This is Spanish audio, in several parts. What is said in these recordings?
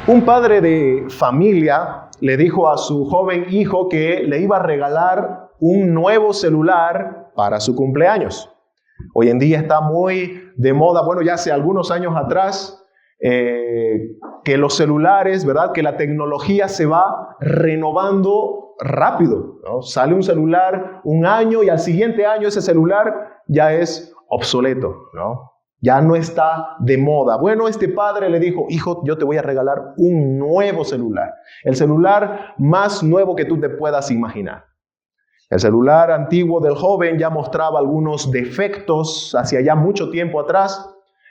Un padre de familia le dijo a su joven hijo que le iba a regalar un nuevo celular para su cumpleaños. Hoy en día está muy de moda, bueno, ya hace algunos años atrás, que los celulares, ¿verdad? Que la tecnología se va renovando rápido, ¿no? Sale un celular un año y al siguiente año ese celular ya es obsoleto, ¿no? Ya no está de moda. Bueno, este padre le dijo, hijo, yo te voy a regalar un nuevo celular. El celular más nuevo que tú te puedas imaginar. El celular antiguo del joven ya mostraba algunos defectos hacia ya mucho tiempo atrás.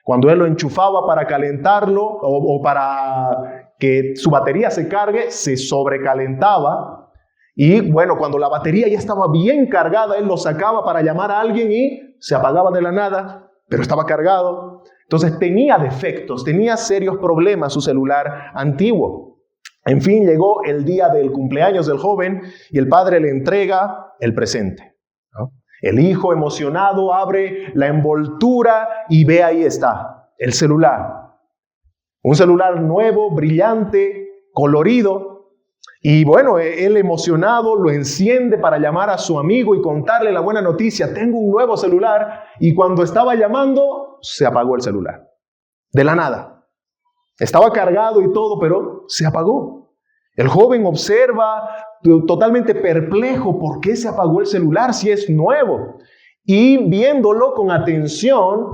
Cuando él lo enchufaba para calentarlo o para que su batería se cargue, se sobrecalentaba. Y bueno, cuando la batería ya estaba bien cargada, él lo sacaba para llamar a alguien y se apagaba de la nada. Pero estaba cargado. Entonces tenía defectos, tenía serios problemas su celular antiguo. En fin, llegó el día del cumpleaños del joven y el padre le entrega el presente, ¿no? El hijo emocionado abre la envoltura y ve ahí está, el celular. Un celular nuevo, brillante, colorido. Y bueno, él emocionado lo enciende para llamar a su amigo y contarle la buena noticia. Tengo un nuevo celular. Y cuando estaba llamando, se apagó el celular. De la nada. Estaba cargado y todo, pero se apagó. El joven observa totalmente perplejo. ¿Por qué se apagó el celular si es nuevo? Y viéndolo con atención,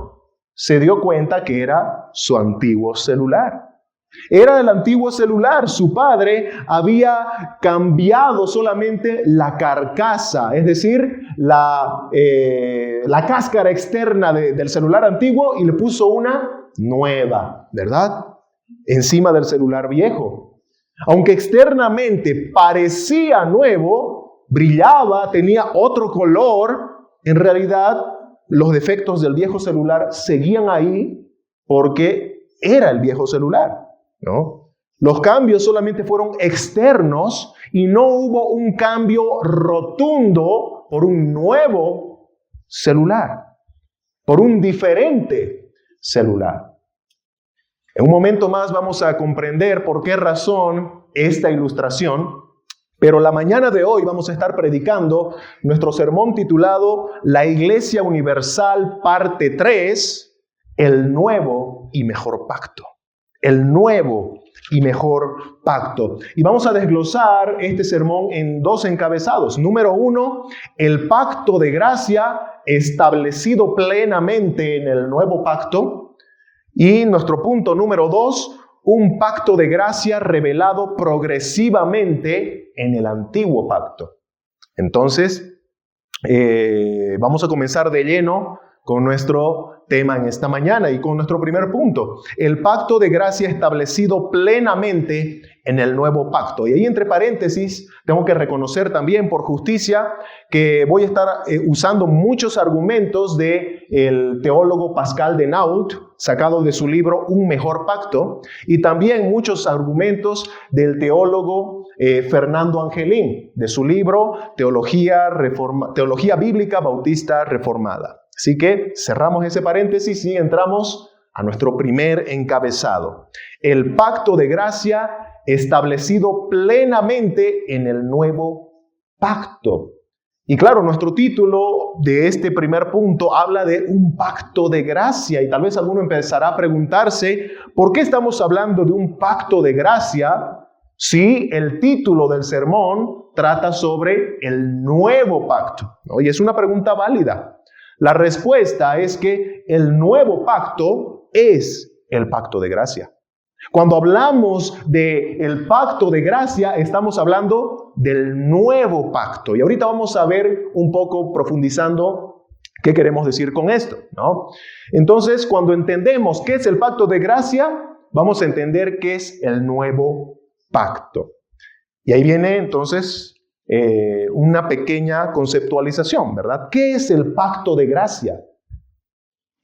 se dio cuenta que era su antiguo celular. Era el antiguo celular. Su padre había cambiado solamente la carcasa, es decir, la cáscara externa del celular antiguo y le puso una nueva, ¿verdad? Encima del celular viejo. Aunque externamente parecía nuevo, brillaba, tenía otro color, en realidad los defectos del viejo celular seguían ahí porque era el viejo celular, ¿no? Los cambios solamente fueron externos y no hubo un cambio rotundo por un nuevo celular, por un diferente celular. En un momento más vamos a comprender por qué razón esta ilustración, pero la mañana de hoy vamos a estar predicando nuestro sermón titulado La Iglesia Universal, parte 3, el nuevo y mejor pacto. El nuevo y mejor pacto. Y vamos a desglosar este sermón en dos encabezados. Número 1, el pacto de gracia establecido plenamente en el nuevo pacto. Y nuestro punto número 2, un pacto de gracia revelado progresivamente en el antiguo pacto. Entonces, vamos a comenzar de lleno con nuestro tema en esta mañana y con nuestro primer punto, el pacto de gracia establecido plenamente en el nuevo pacto. Y ahí entre paréntesis tengo que reconocer también por justicia que voy a estar usando muchos argumentos del teólogo Pascal de Nault, sacado de su libro Un Mejor Pacto, y también muchos argumentos del teólogo Fernando Angelín, de su libro Teología Bíblica Bautista Reformada. Así que cerramos ese paréntesis y entramos a nuestro primer encabezado. El pacto de gracia establecido plenamente en el nuevo pacto. Y claro, nuestro título de este primer punto habla de un pacto de gracia. Y tal vez alguno empezará a preguntarse, ¿por qué estamos hablando de un pacto de gracia si el título del sermón trata sobre el nuevo pacto? ¿No? Y es una pregunta válida. La respuesta es que el nuevo pacto es el pacto de gracia. Cuando hablamos del pacto de gracia, estamos hablando del nuevo pacto. Y ahorita vamos a ver un poco profundizando qué queremos decir con esto, ¿no? Entonces, cuando entendemos qué es el pacto de gracia, vamos a entender qué es el nuevo pacto. Y ahí viene entonces una pequeña conceptualización, ¿verdad? ¿Qué es el pacto de gracia?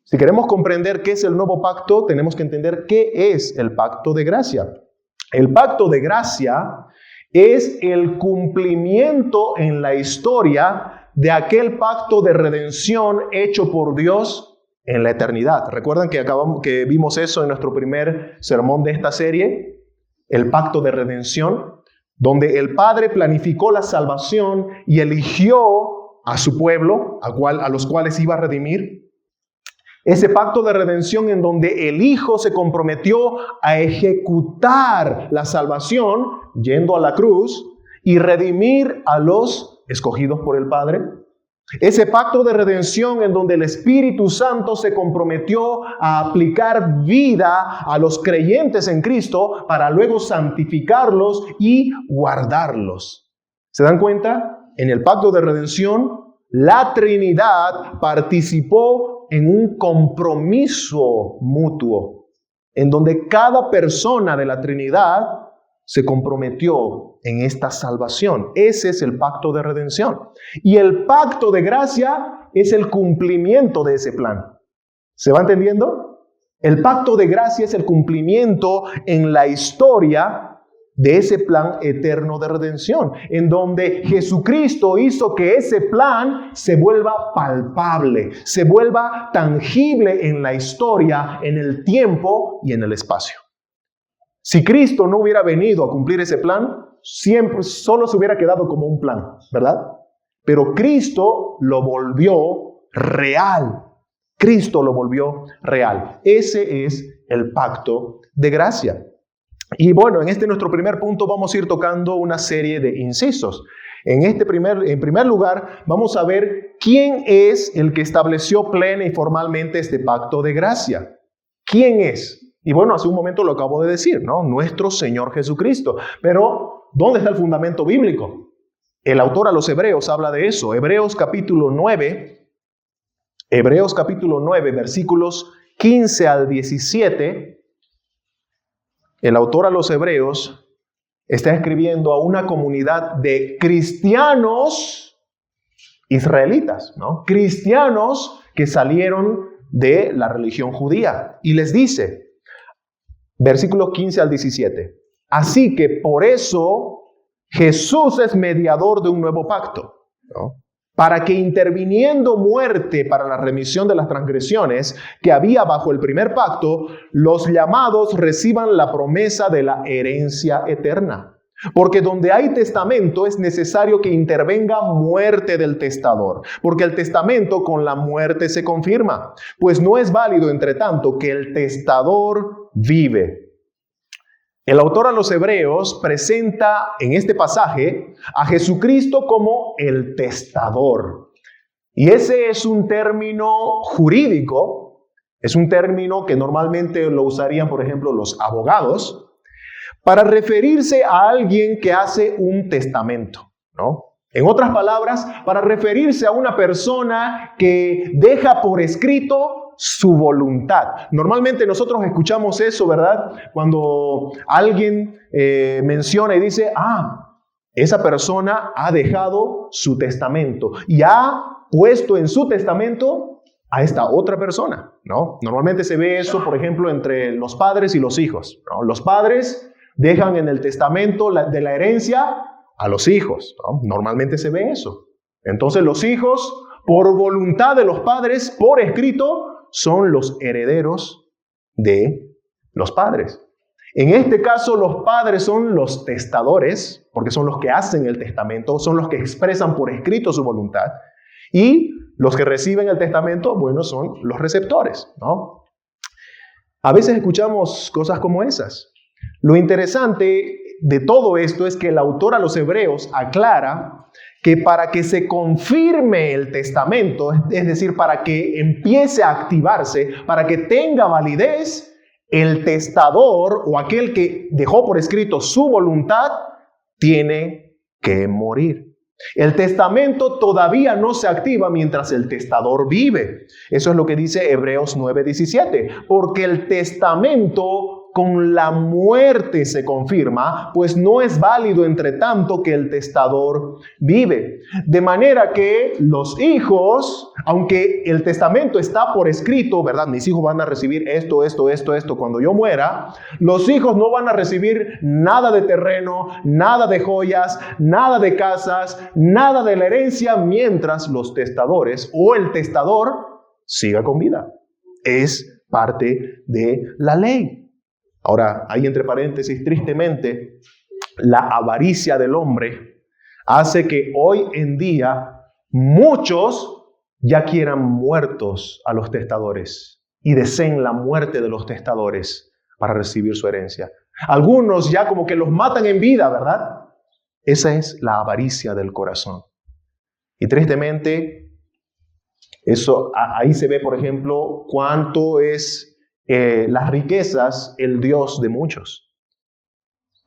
Si queremos comprender qué es el nuevo pacto, tenemos que entender qué es el pacto de gracia. El pacto de gracia es el cumplimiento en la historia de aquel pacto de redención hecho por Dios en la eternidad. ¿Recuerdan que vimos eso en nuestro primer sermón de esta serie? el pacto de redención, donde el Padre planificó la salvación y eligió a su pueblo, a los cuales iba a redimir. Ese pacto de redención en donde el Hijo se comprometió a ejecutar la salvación, yendo a la cruz, y redimir a los escogidos por el Padre. Ese pacto de redención en donde el Espíritu Santo se comprometió a aplicar vida a los creyentes en Cristo para luego santificarlos y guardarlos. ¿Se dan cuenta? En el pacto de redención, la Trinidad participó en un compromiso mutuo, en donde cada persona de la Trinidad se comprometió en esta salvación. Ese es el pacto de redención. Y el pacto de gracia es el cumplimiento de ese plan. ¿Se va entendiendo? El pacto de gracia es el cumplimiento en la historia de ese plan eterno de redención, en donde Jesucristo hizo que ese plan se vuelva palpable, se vuelva tangible en la historia, en el tiempo y en el espacio. Si Cristo no hubiera venido a cumplir ese plan, siempre solo se hubiera quedado como un plan, ¿verdad? Pero Cristo lo volvió real. Cristo lo volvió real. Ese es el pacto de gracia. Y bueno, en nuestro primer punto vamos a ir tocando una serie de incisos. En primer lugar, vamos a ver quién es el que estableció plena y formalmente este pacto de gracia. ¿Quién es? Y bueno, hace un momento lo acabo de decir, ¿no? Nuestro Señor Jesucristo. Pero, ¿dónde está el fundamento bíblico? El autor a los Hebreos habla de eso. Hebreos capítulo 9, versículos 15 al 17. El autor a los Hebreos está escribiendo a una comunidad de cristianos israelitas, ¿no? Cristianos que salieron de la religión judía. Y les dice, versículos 15 al 17, así que por eso Jesús es mediador de un nuevo pacto, ¿no? Para que interviniendo muerte para la remisión de las transgresiones que había bajo el primer pacto, los llamados reciban la promesa de la herencia eterna. Porque donde hay testamento es necesario que intervenga muerte del testador, porque el testamento con la muerte se confirma, pues no es válido entre tanto que el testador vive. El autor a los Hebreos presenta en este pasaje a Jesucristo como el testador. Y ese es un término jurídico, es un término que normalmente lo usarían, por ejemplo, los abogados, para referirse a alguien que hace un testamento, ¿no? En otras palabras, para referirse a una persona que deja por escrito su voluntad. Normalmente nosotros escuchamos eso, ¿verdad? Cuando alguien menciona y dice, esa persona ha dejado su testamento y ha puesto en su testamento a esta otra persona, ¿no? Normalmente se ve eso, por ejemplo, entre los padres y los hijos, ¿no? Los padres dejan en el testamento de la herencia a los hijos, ¿no? Normalmente se ve eso. Entonces los hijos, por voluntad de los padres, por escrito, son los herederos de los padres. En este caso, los padres son los testadores, porque son los que hacen el testamento, son los que expresan por escrito su voluntad, y los que reciben el testamento, bueno, son los receptores, ¿no? A veces escuchamos cosas como esas. Lo interesante de todo esto es que el autor a los Hebreos aclara que para que se confirme el testamento, es decir, para que empiece a activarse, para que tenga validez, el testador o aquel que dejó por escrito su voluntad tiene que morir. El testamento todavía no se activa mientras el testador vive. Eso es lo que dice Hebreos 9:17. Porque el testamento con la muerte se confirma, pues no es válido entre tanto que el testador vive. De manera que los hijos, aunque el testamento está por escrito, ¿verdad? Mis hijos van a recibir esto cuando yo muera. Los hijos no van a recibir nada de terreno, nada de joyas, nada de casas, nada de la herencia, mientras los testadores o el testador siga con vida. Es parte de la ley. Ahora, ahí entre paréntesis, tristemente, la avaricia del hombre hace que hoy en día muchos ya quieran muertos a los testadores y deseen la muerte de los testadores para recibir su herencia. Algunos ya como que los matan en vida, ¿verdad? Esa es la avaricia del corazón. Y tristemente, ahí se ve, por ejemplo, cuánto es las riquezas el Dios de muchos,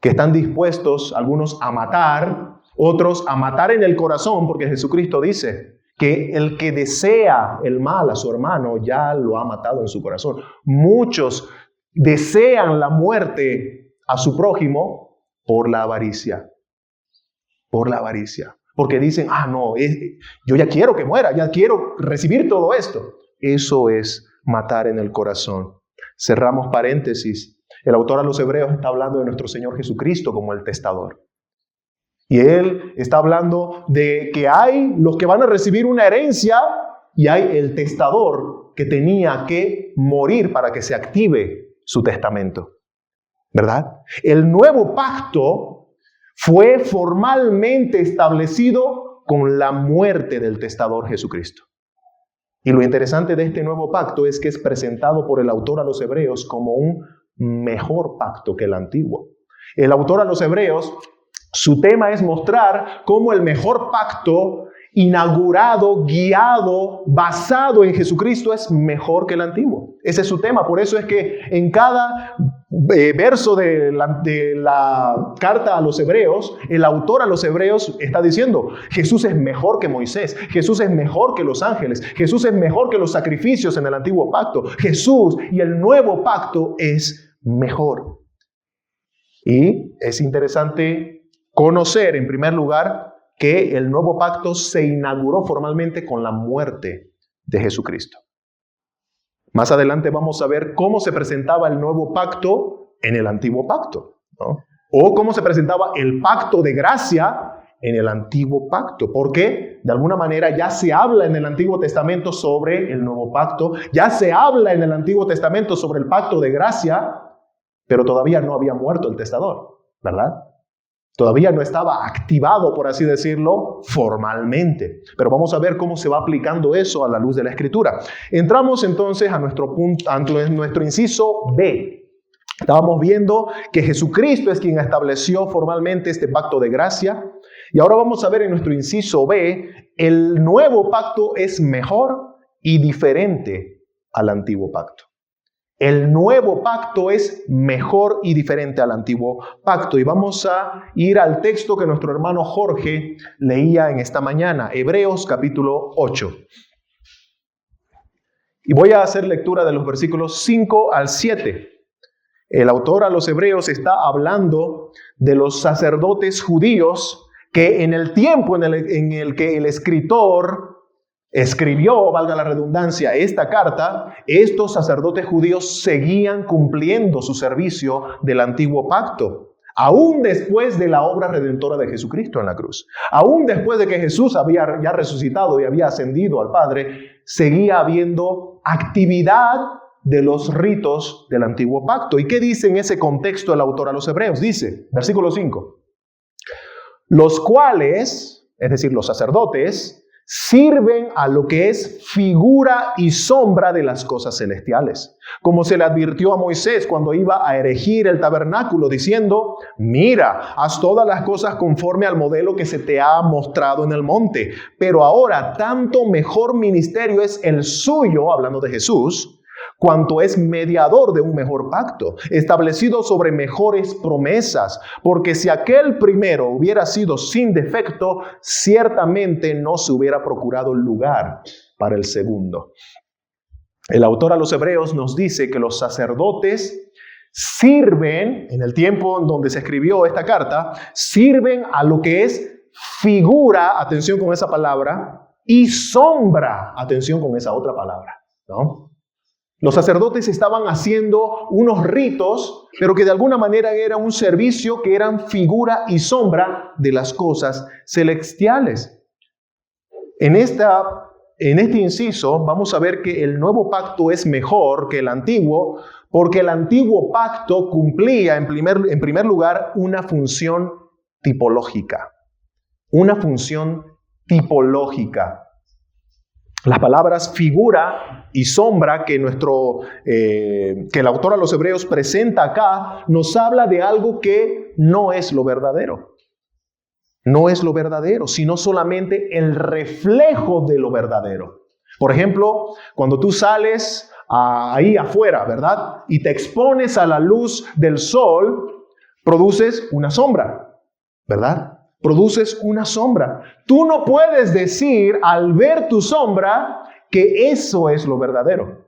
que están dispuestos algunos a matar, otros a matar en el corazón, porque Jesucristo dice que el que desea el mal a su hermano ya lo ha matado en su corazón. Muchos desean la muerte a su prójimo por la avaricia. Por la avaricia. Porque dicen, no, yo ya quiero que muera, ya quiero recibir todo esto. Eso es matar en el corazón. Cerramos paréntesis. El autor a los Hebreos está hablando de nuestro Señor Jesucristo como el testador. Y él está hablando de que hay los que van a recibir una herencia y hay el testador que tenía que morir para que se active su testamento. ¿Verdad? El nuevo pacto fue formalmente establecido con la muerte del testador Jesucristo. Y lo interesante de este nuevo pacto es que es presentado por el autor a los Hebreos como un mejor pacto que el antiguo. El autor a los Hebreos, su tema es mostrar cómo el mejor pacto, inaugurado, guiado, basado en Jesucristo, es mejor que el antiguo. Ese es su tema. Por eso es que en cada verso de la carta a los Hebreos, el autor a los Hebreos está diciendo: Jesús es mejor que Moisés, Jesús es mejor que los ángeles, Jesús es mejor que los sacrificios en el antiguo pacto. Jesús y el nuevo pacto es mejor. Y es interesante conocer, en primer lugar, que el nuevo pacto se inauguró formalmente con la muerte de Jesucristo. Más adelante vamos a ver cómo se presentaba el nuevo pacto en el antiguo pacto, ¿no? O cómo se presentaba el pacto de gracia en el antiguo pacto. Porque de alguna manera ya se habla en el Antiguo Testamento sobre el nuevo pacto, ya se habla en el Antiguo Testamento sobre el pacto de gracia, pero todavía no había muerto el testador, ¿verdad? Todavía no estaba activado, por así decirlo, formalmente. Pero vamos a ver cómo se va aplicando eso a la luz de la Escritura. Entramos entonces a nuestro inciso B. Estábamos viendo que Jesucristo es quien estableció formalmente este pacto de gracia. Y ahora vamos a ver en nuestro inciso B, el nuevo pacto es mejor y diferente al antiguo pacto. El nuevo pacto es mejor y diferente al antiguo pacto. Y vamos a ir al texto que nuestro hermano Jorge leía en esta mañana, Hebreos capítulo 8. Y voy a hacer lectura de los versículos 5 al 7. El autor a los Hebreos está hablando de los sacerdotes judíos que en el tiempo en el que el escritor escribió, valga la redundancia, esta carta, estos sacerdotes judíos seguían cumpliendo su servicio del antiguo pacto, aún después de la obra redentora de Jesucristo en la cruz. Aún después de que Jesús había ya resucitado y había ascendido al Padre, seguía habiendo actividad de los ritos del antiguo pacto. ¿Y qué dice en ese contexto el autor a los Hebreos? Dice, versículo 5, los cuales, es decir, los sacerdotes, sirven a lo que es figura y sombra de las cosas celestiales. Como se le advirtió a Moisés cuando iba a erigir el tabernáculo, diciendo: mira, haz todas las cosas conforme al modelo que se te ha mostrado en el monte. Pero ahora tanto mejor ministerio es el suyo, hablando de Jesús, cuanto es mediador de un mejor pacto, establecido sobre mejores promesas, porque si aquel primero hubiera sido sin defecto, ciertamente no se hubiera procurado lugar para el segundo. El autor a los Hebreos nos dice que los sacerdotes sirven, en el tiempo en donde se escribió esta carta, sirven a lo que es figura, atención con esa palabra, y sombra, atención con esa otra palabra, ¿no? Los sacerdotes estaban haciendo unos ritos, pero que de alguna manera era un servicio que eran figura y sombra de las cosas celestiales. En este inciso vamos a ver que el nuevo pacto es mejor que el antiguo Porque el antiguo pacto cumplía en primer lugar una función tipológica. Una función tipológica. Las palabras figura y sombra que el autor a los Hebreos presenta acá nos habla de algo que no es lo verdadero. No es lo verdadero, sino solamente el reflejo de lo verdadero. Por ejemplo, cuando tú sales ahí afuera, ¿verdad? Y te expones a la luz del sol, produces una sombra, ¿verdad? Produces una sombra. Tú no puedes decir al ver tu sombra que eso es lo verdadero.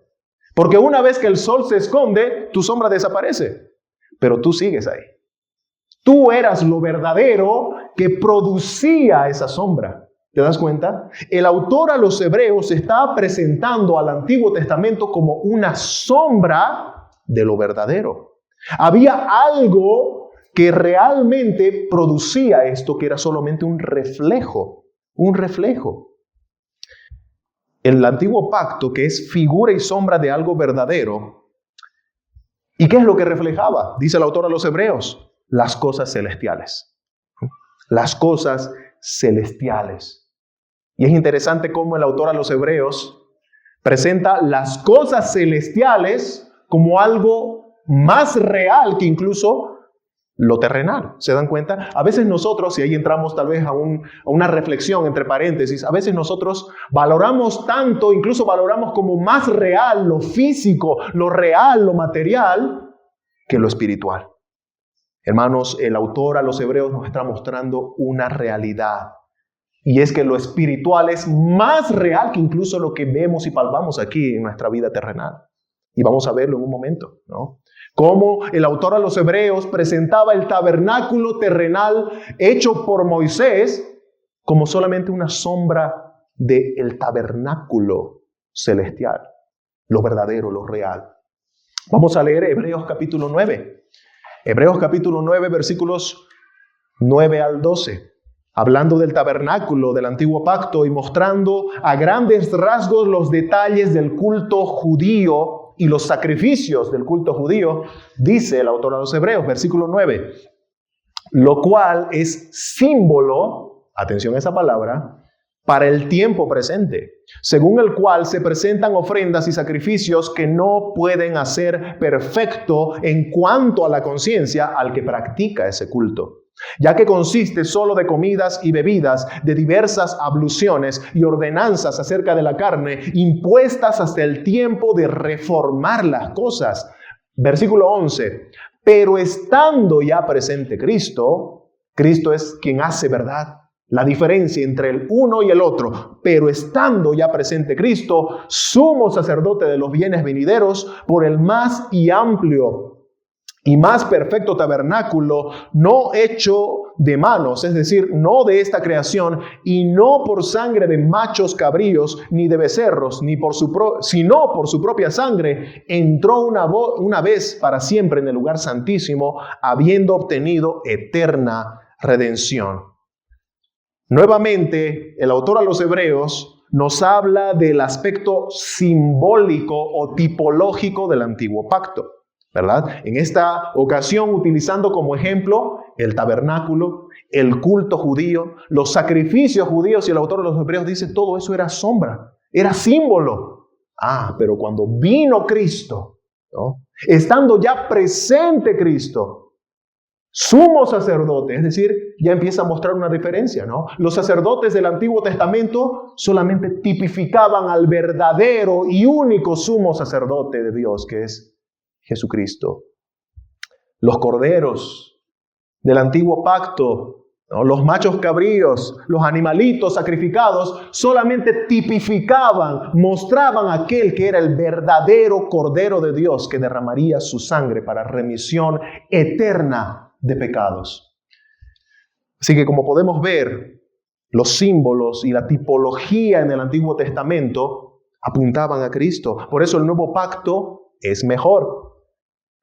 Porque una vez que el sol se esconde, tu sombra desaparece. Pero tú sigues ahí. Tú eras lo verdadero que producía esa sombra. ¿Te das cuenta? El autor a los Hebreos está presentando al Antiguo Testamento como una sombra de lo verdadero. Había algo que realmente producía esto, que era solamente un reflejo. Un reflejo. El antiguo pacto, que es figura y sombra de algo verdadero. ¿Y qué es lo que reflejaba? Dice el autor a los Hebreos. Las cosas celestiales. Las cosas celestiales. Y es interesante cómo el autor a los Hebreos presenta las cosas celestiales como algo más real que incluso lo terrenal. ¿Se dan cuenta? A veces nosotros, y ahí entramos tal vez a una reflexión entre paréntesis, a veces nosotros valoramos tanto, incluso valoramos como más real lo físico, lo real, lo material, que lo espiritual. Hermanos, el autor a los Hebreos nos está mostrando una realidad. Y es que lo espiritual es más real que incluso lo que vemos y palpamos aquí en nuestra vida terrenal. Y vamos a verlo en un momento, ¿no? Cómo el autor a los Hebreos presentaba el tabernáculo terrenal hecho por Moisés como solamente una sombra del tabernáculo celestial. Lo verdadero, lo real. Vamos a leer Hebreos capítulo 9. Hebreos capítulo 9, versículos 9 al 12. Hablando del tabernáculo del antiguo pacto y mostrando a grandes rasgos los detalles del culto judío y los sacrificios del culto judío, dice el autor a los Hebreos, versículo 9, lo cual es símbolo, atención a esa palabra, para el tiempo presente, según el cual se presentan ofrendas y sacrificios que no pueden hacer perfecto en cuanto a la conciencia al que practica ese culto, ya que consiste solo de comidas y bebidas, de diversas abluciones y ordenanzas acerca de la carne, impuestas hasta el tiempo de reformar las cosas. Versículo 11, pero estando ya presente Cristo, Cristo es quien hace verdad, la diferencia entre el uno y el otro, pero estando ya presente Cristo, sumo sacerdote de los bienes venideros, por el más y amplio y más perfecto tabernáculo, no hecho de manos, es decir, no de esta creación, y no por sangre de machos cabríos, ni de becerros, sino por su propia sangre, entró una vez para siempre en el lugar santísimo, habiendo obtenido eterna redención. Nuevamente, el autor a los Hebreos nos habla del aspecto simbólico o tipológico del antiguo pacto, ¿verdad? En esta ocasión, utilizando como ejemplo el tabernáculo, el culto judío, los sacrificios judíos, y el autor de los Hebreos dice, todo eso era sombra, era símbolo. Pero cuando vino Cristo, ¿no? Estando ya presente Cristo, sumo sacerdote, es decir, ya empieza a mostrar una diferencia, ¿no? Los sacerdotes del Antiguo Testamento solamente tipificaban al verdadero y único sumo sacerdote de Dios, que es Jesucristo. Los corderos del antiguo pacto, ¿no? Los machos cabríos, los animalitos sacrificados, solamente tipificaban, mostraban aquel que era el verdadero Cordero de Dios que derramaría su sangre para remisión eterna de pecados. Así que como podemos ver, los símbolos y la tipología en el Antiguo Testamento apuntaban a Cristo. Por eso el nuevo pacto es mejor,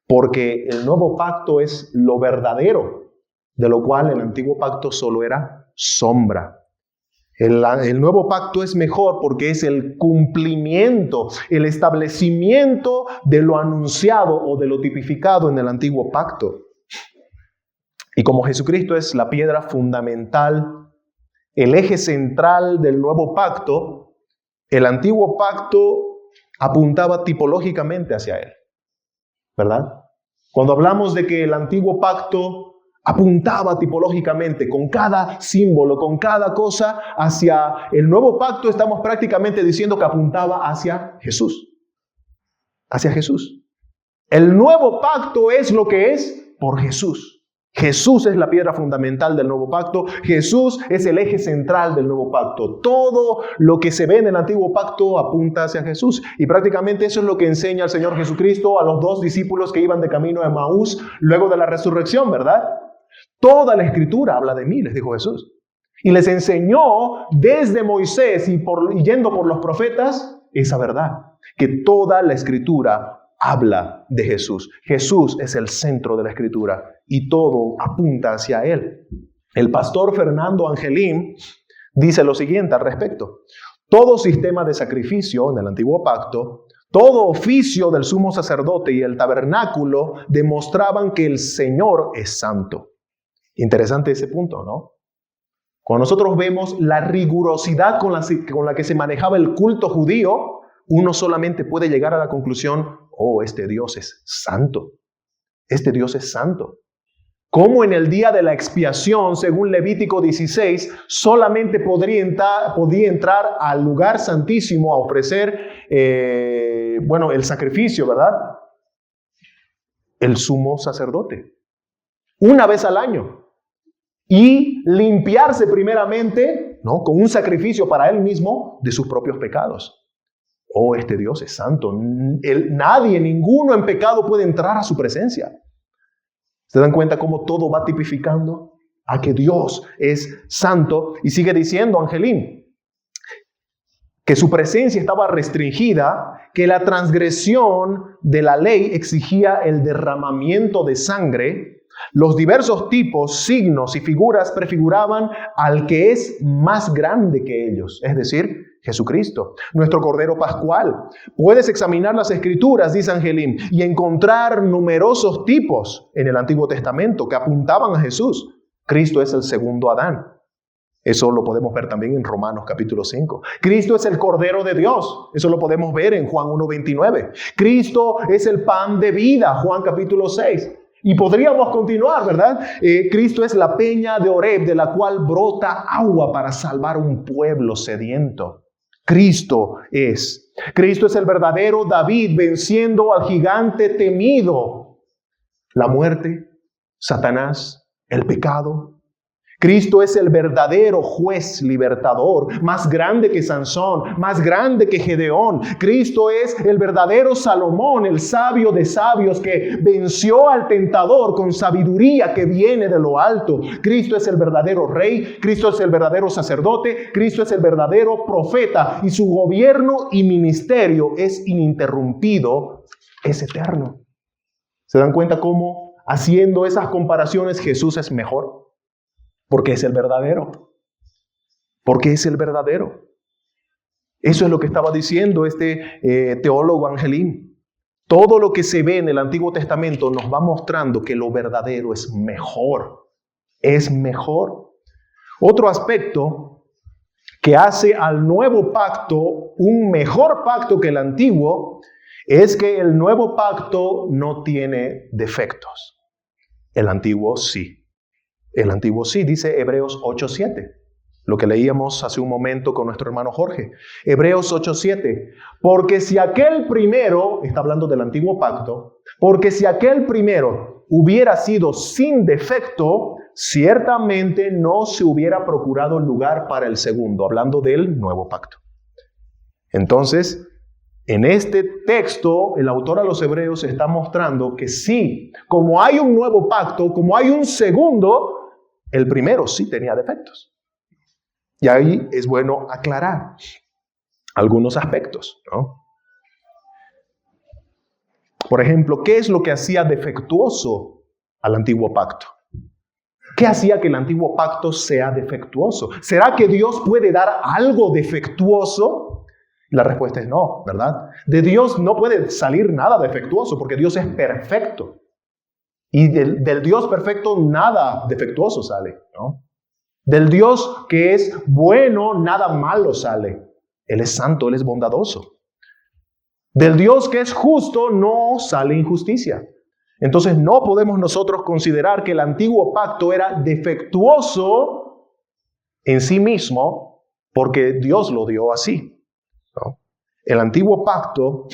porque el nuevo pacto es lo verdadero, de lo cual el antiguo pacto solo era sombra. El nuevo pacto es mejor porque es el cumplimiento, el establecimiento de lo anunciado o de lo tipificado en el antiguo pacto. Y como Jesucristo es la piedra fundamental, el eje central del nuevo pacto, el antiguo pacto apuntaba tipológicamente hacia Él, ¿verdad? Cuando hablamos de que el antiguo pacto apuntaba tipológicamente con cada símbolo, con cada cosa hacia el nuevo pacto, estamos prácticamente diciendo que apuntaba hacia Jesús. Hacia Jesús. El nuevo pacto es lo que es por Jesús. Jesús es la piedra fundamental del nuevo pacto. Jesús es el eje central del nuevo pacto. Todo lo que se ve en el antiguo pacto apunta hacia Jesús. Y prácticamente eso es lo que enseña el Señor Jesucristo a los 2 discípulos que iban de camino a Emaús luego de la resurrección, ¿verdad? Toda la Escritura habla de mí, les dijo Jesús. Y les enseñó desde Moisés y yendo por los profetas esa verdad, que toda la Escritura habla de Jesús. Jesús es el centro de la Escritura y todo apunta hacia Él. El pastor Fernando Angelín dice lo siguiente al respecto. Todo sistema de sacrificio en el antiguo pacto, todo oficio del sumo sacerdote y el tabernáculo demostraban que el Señor es santo. Interesante ese punto, ¿no? Cuando nosotros vemos la rigurosidad con la que se manejaba el culto judío, uno solamente puede llegar a la conclusión, oh, este Dios es santo. Este Dios es santo. Como en el día de la expiación, según Levítico 16, solamente podía entrar al lugar santísimo a ofrecer, el sacrificio, ¿verdad? El sumo sacerdote. Una vez al año. Y limpiarse primeramente, ¿no?, con un sacrificio para él mismo de sus propios pecados. Oh, este Dios es santo. Ninguno en pecado puede entrar a su presencia. ¿Se dan cuenta cómo todo va tipificando a que Dios es santo? Y sigue diciendo Angelín que su presencia estaba restringida, que la transgresión de la ley exigía el derramamiento de sangre. Los diversos tipos, signos y figuras prefiguraban al que es más grande que ellos, es decir, Jesucristo, nuestro Cordero Pascual. Puedes examinar las Escrituras, dice Angelín, y encontrar numerosos tipos en el Antiguo Testamento que apuntaban a Jesús. Cristo es el segundo Adán. Eso lo podemos ver también en Romanos capítulo 5. Cristo es el Cordero de Dios. Eso lo podemos ver en Juan 1:29. Cristo es el pan de vida, Juan capítulo 6. Y podríamos continuar, ¿verdad? Cristo es la peña de Oreb, de la cual brota agua para salvar un pueblo sediento. Cristo es el verdadero David venciendo al gigante temido. La muerte, Satanás, el pecado. Cristo es el verdadero juez libertador, más grande que Sansón, más grande que Gedeón. Cristo es el verdadero Salomón, el sabio de sabios que venció al tentador con sabiduría que viene de lo alto. Cristo es el verdadero rey, Cristo es el verdadero sacerdote, Cristo es el verdadero profeta y su gobierno y ministerio es ininterrumpido, es eterno. ¿Se dan cuenta cómo haciendo esas comparaciones Jesús es mejor? Porque es el verdadero. Porque es el verdadero. Eso es lo que estaba diciendo este teólogo Angelín. Todo lo que se ve en el Antiguo Testamento nos va mostrando que lo verdadero es mejor. Es mejor. Otro aspecto que hace al nuevo pacto un mejor pacto que el antiguo es que el nuevo pacto no tiene defectos. El antiguo sí. El antiguo sí, dice Hebreos 8:7, lo que leíamos hace un momento con nuestro hermano Jorge. Hebreos 8:7, porque si aquel primero, está hablando del antiguo pacto, porque si aquel primero hubiera sido sin defecto, ciertamente no se hubiera procurado lugar para el segundo, hablando del nuevo pacto. Entonces, en este texto, el autor a los Hebreos está mostrando que sí, como hay un nuevo pacto, como hay un segundo, el primero sí tenía defectos. Y ahí es bueno aclarar algunos aspectos, ¿no? Por ejemplo, ¿qué es lo que hacía defectuoso al antiguo pacto? ¿Qué hacía que el antiguo pacto sea defectuoso? ¿Será que Dios puede dar algo defectuoso? La respuesta es no, ¿verdad? De Dios no puede salir nada defectuoso porque Dios es perfecto. Y del Dios perfecto nada defectuoso sale, ¿no? Del Dios que es bueno nada malo sale. Él es santo, Él es bondadoso. Del Dios que es justo no sale injusticia. Entonces no podemos nosotros considerar que el antiguo pacto era defectuoso en sí mismo porque Dios lo dio así, ¿no? El antiguo pacto,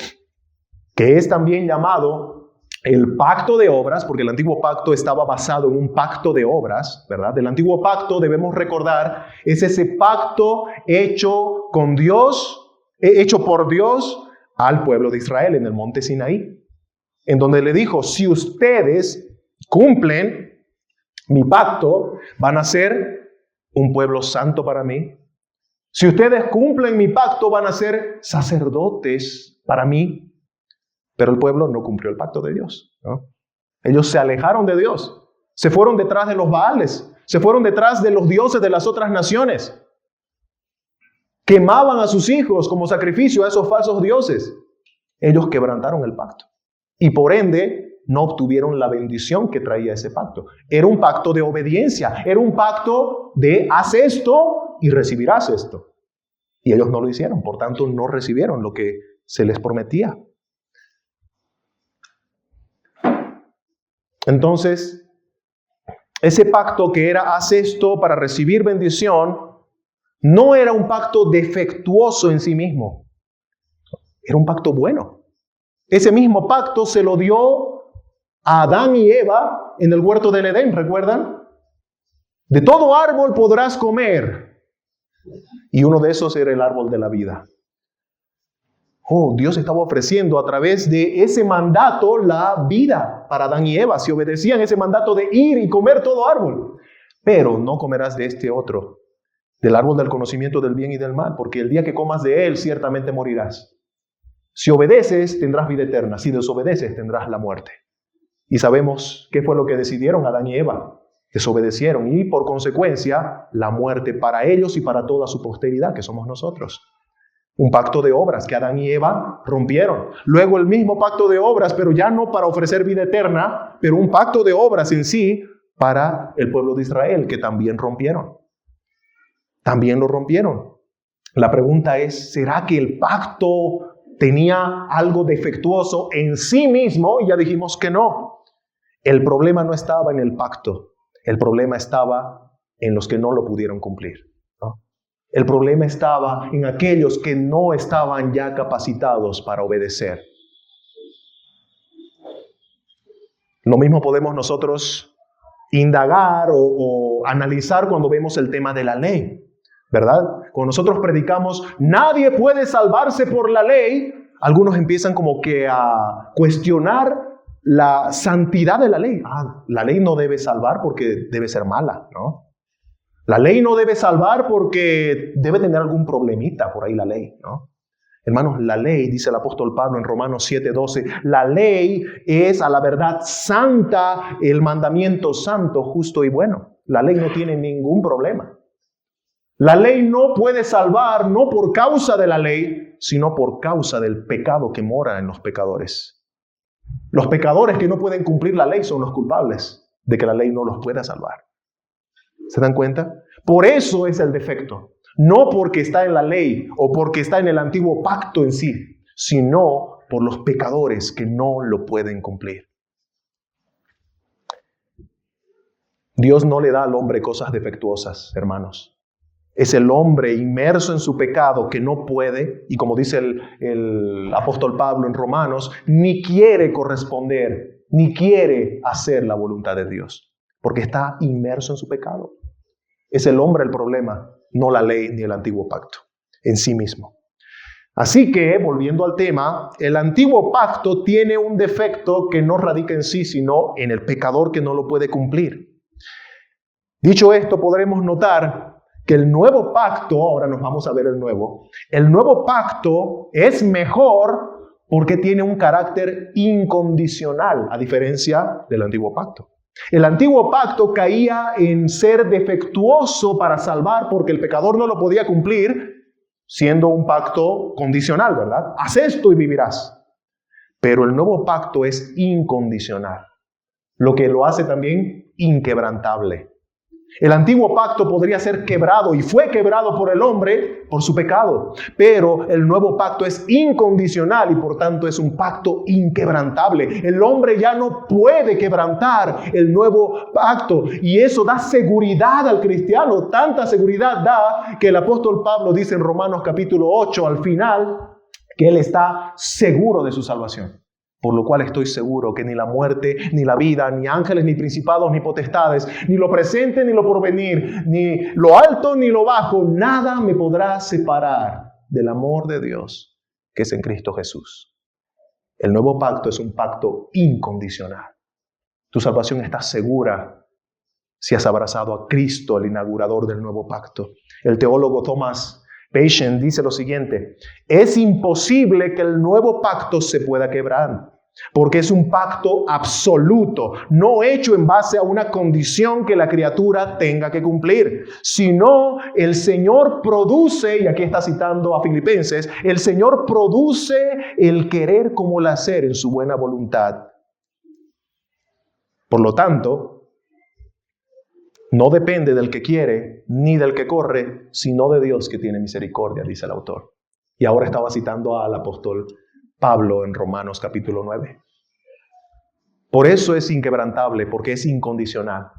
que es también llamado el pacto de obras, porque el antiguo pacto estaba basado en un pacto de obras, ¿verdad? El antiguo pacto, debemos recordar, es ese pacto hecho con Dios, hecho por Dios al pueblo de Israel en el monte Sinaí, en donde le dijo, si ustedes cumplen mi pacto, van a ser un pueblo santo para mí. Si ustedes cumplen mi pacto, van a ser sacerdotes para mí. Pero el pueblo no cumplió el pacto de Dios, ¿no? Ellos se alejaron de Dios, se fueron detrás de los Baales, se fueron detrás de los dioses de las otras naciones. Quemaban a sus hijos como sacrificio a esos falsos dioses. Ellos quebrantaron el pacto y por ende no obtuvieron la bendición que traía ese pacto. Era un pacto de obediencia, era un pacto de haz esto y recibirás esto. Y ellos no lo hicieron, por tanto no recibieron lo que se les prometía. Entonces, ese pacto que era haz esto para recibir bendición, no era un pacto defectuoso en sí mismo. Era un pacto bueno. Ese mismo pacto se lo dio a Adán y Eva en el huerto del Edén, ¿recuerdan? De todo árbol podrás comer. Y uno de esos era el árbol de la vida. Oh, Dios estaba ofreciendo a través de ese mandato la vida para Adán y Eva, si obedecían ese mandato de ir y comer todo árbol. Pero no comerás de este otro, del árbol del conocimiento del bien y del mal, porque el día que comas de él ciertamente morirás. Si obedeces, tendrás vida eterna. Si desobedeces, tendrás la muerte. Y sabemos qué fue lo que decidieron Adán y Eva. Desobedecieron y por consecuencia la muerte para ellos y para toda su posteridad, que somos nosotros. Un pacto de obras que Adán y Eva rompieron. Luego el mismo pacto de obras, pero ya no para ofrecer vida eterna, pero un pacto de obras en sí para el pueblo de Israel, que también rompieron. También lo rompieron. La pregunta es, ¿será que el pacto tenía algo defectuoso en sí mismo? Y ya dijimos que no. El problema no estaba en el pacto. El problema estaba en los que no lo pudieron cumplir, ¿no? El problema estaba en aquellos que no estaban ya capacitados para obedecer. Lo mismo podemos nosotros indagar o analizar cuando vemos el tema de la ley, ¿verdad? Cuando nosotros predicamos, nadie puede salvarse por la ley, algunos empiezan como que a cuestionar la santidad de la ley. La ley no debe salvar porque debe ser mala, ¿no? La ley no debe salvar porque debe tener algún problemita por ahí la ley, ¿no? Hermanos, la ley, dice el apóstol Pablo en Romanos 7:12, la ley es a la verdad santa, el mandamiento santo, justo y bueno. La ley no tiene ningún problema. La ley no puede salvar, no por causa de la ley, sino por causa del pecado que mora en los pecadores. Los pecadores que no pueden cumplir la ley son los culpables de que la ley no los pueda salvar. ¿Se dan cuenta? Por eso es el defecto. No porque está en la ley o porque está en el antiguo pacto en sí, sino por los pecadores que no lo pueden cumplir. Dios no le da al hombre cosas defectuosas, hermanos. Es el hombre inmerso en su pecado que no puede, y como dice el apóstol Pablo en Romanos, ni quiere corresponder, ni quiere hacer la voluntad de Dios, porque está inmerso en su pecado. Es el hombre el problema, no la ley ni el antiguo pacto en sí mismo. Así que, volviendo al tema, el antiguo pacto tiene un defecto que no radica en sí, sino en el pecador que no lo puede cumplir. Dicho esto, podremos notar que el nuevo pacto, ahora nos vamos a ver el nuevo pacto es mejor porque tiene un carácter incondicional, a diferencia del antiguo pacto. El antiguo pacto caía en ser defectuoso para salvar porque el pecador no lo podía cumplir, siendo un pacto condicional, ¿verdad? Haz esto y vivirás. Pero el nuevo pacto es incondicional, lo que lo hace también inquebrantable. El antiguo pacto podría ser quebrado y fue quebrado por el hombre por su pecado, pero el nuevo pacto es incondicional y por tanto es un pacto inquebrantable. El hombre ya no puede quebrantar el nuevo pacto y eso da seguridad al cristiano. Tanta seguridad da que el apóstol Pablo dice en Romanos capítulo 8 al final que él está seguro de su salvación. Por lo cual estoy seguro que ni la muerte, ni la vida, ni ángeles, ni principados, ni potestades, ni lo presente, ni lo porvenir, ni lo alto, ni lo bajo, nada me podrá separar del amor de Dios que es en Cristo Jesús. El nuevo pacto es un pacto incondicional. Tu salvación está segura si has abrazado a Cristo, el inaugurador del nuevo pacto. El teólogo Thomas Paine dice lo siguiente: es imposible que el nuevo pacto se pueda quebrar, porque es un pacto absoluto, no hecho en base a una condición que la criatura tenga que cumplir, sino el Señor produce, y aquí está citando a Filipenses, el Señor produce el querer como el hacer en su buena voluntad. Por lo tanto, no depende del que quiere ni del que corre, sino de Dios que tiene misericordia, dice el autor. Y ahora estaba citando al apóstol Pablo en Romanos capítulo 9. Por eso es inquebrantable, porque es incondicional.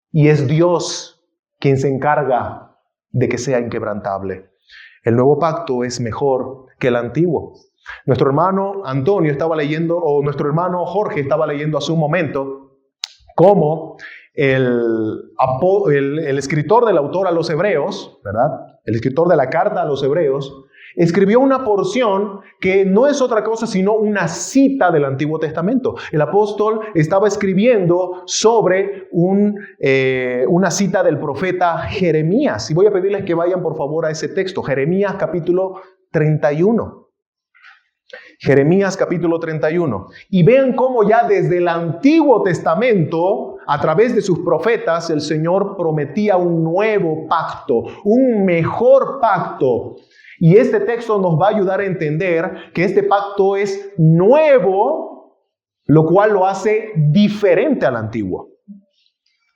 Y es Dios quien se encarga de que sea inquebrantable. El nuevo pacto es mejor que el antiguo. Nuestro hermano Antonio estaba leyendo, o nuestro hermano Jorge estaba leyendo hace un momento, cómo el escritor del autor a los Hebreos, ¿verdad? El escritor de la carta a los Hebreos, escribió una porción que no es otra cosa sino una cita del Antiguo Testamento. El apóstol estaba escribiendo sobre una cita del profeta Jeremías. Y voy a pedirles que vayan por favor a ese texto, Jeremías capítulo 31. Jeremías capítulo 31. Y vean cómo ya desde el Antiguo Testamento, a través de sus profetas, el Señor prometía un nuevo pacto, un mejor pacto. Y este texto nos va a ayudar a entender que este pacto es nuevo, lo cual lo hace diferente al antiguo.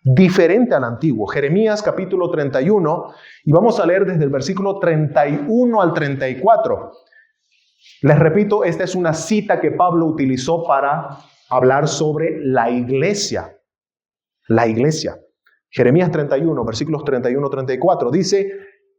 Diferente al antiguo. Jeremías capítulo 31, y vamos a leer desde el versículo 31 al 34. Les repito, esta es una cita que Pablo utilizó para hablar sobre la iglesia. La iglesia. Jeremías 31, versículos 31-34, dice: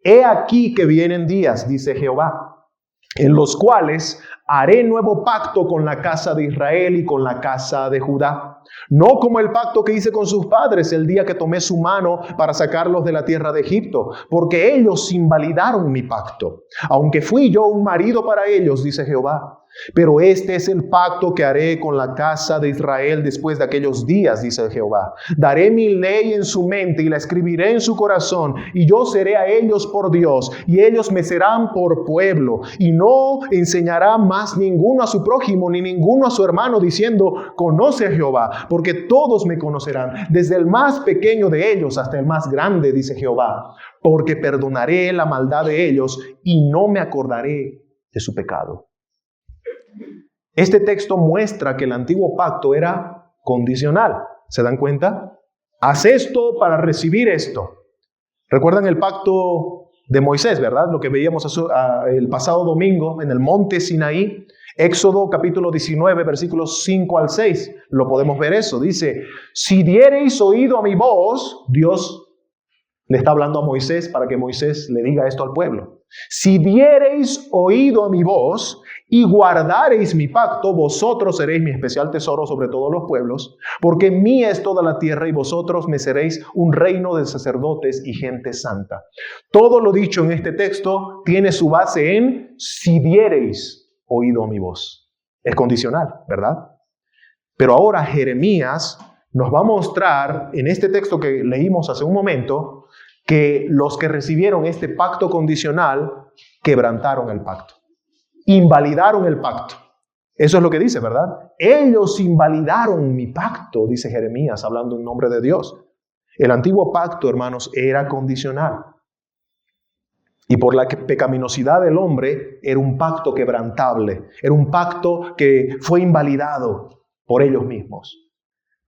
he aquí que vienen días, dice Jehová, en los cuales haré nuevo pacto con la casa de Israel y con la casa de Judá. No como el pacto que hice con sus padres el día que tomé su mano para sacarlos de la tierra de Egipto, porque ellos invalidaron mi pacto, aunque fui yo un marido para ellos, dice Jehová. Pero este es el pacto que haré con la casa de Israel después de aquellos días, dice Jehová. Daré mi ley en su mente y la escribiré en su corazón, y yo seré a ellos por Dios, y ellos me serán por pueblo. Y no enseñará más ninguno a su prójimo, ni ninguno a su hermano, diciendo: conoce a Jehová, porque todos me conocerán, desde el más pequeño de ellos hasta el más grande, dice Jehová. Porque perdonaré la maldad de ellos, y no me acordaré de su pecado. Este texto muestra que el antiguo pacto era condicional. ¿Se dan cuenta? Haz esto para recibir esto. ¿Recuerdan el pacto de Moisés, verdad? Lo que veíamos el pasado domingo en el monte Sinaí. Éxodo capítulo 19, versículos 5 al 6. Lo podemos ver eso. Dice: si diereis oído a mi voz, Dios le está hablando a Moisés para que Moisés le diga esto al pueblo. Si diereis oído a mi voz y guardareis mi pacto, vosotros seréis mi especial tesoro sobre todos los pueblos, porque mía es toda la tierra y vosotros me seréis un reino de sacerdotes y gente santa. Todo lo dicho en este texto tiene su base en si diereis oído a mi voz. Es condicional, ¿verdad? Pero ahora Jeremías nos va a mostrar en este texto que leímos hace un momento que los que recibieron este pacto condicional quebrantaron el pacto. Invalidaron el pacto. Eso es lo que dice, ¿verdad? Ellos invalidaron mi pacto, dice Jeremías, hablando en nombre de Dios. El antiguo pacto, hermanos, era condicional. Y por la pecaminosidad del hombre, era un pacto quebrantable. Era un pacto que fue invalidado por ellos mismos.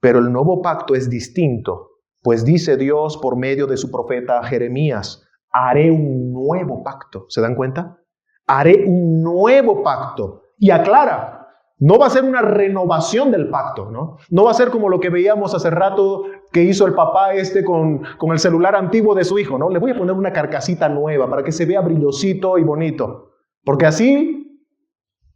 Pero el nuevo pacto es distinto, pues dice Dios por medio de su profeta Jeremías, haré un nuevo pacto. ¿Se dan cuenta? Haré un nuevo pacto. Y aclara, no va a ser una renovación del pacto, ¿no? No va a ser como lo que veíamos hace rato que hizo el papá con el celular antiguo de su hijo, ¿no? Le voy a poner una carcasita nueva para que se vea brillosito y bonito. Porque así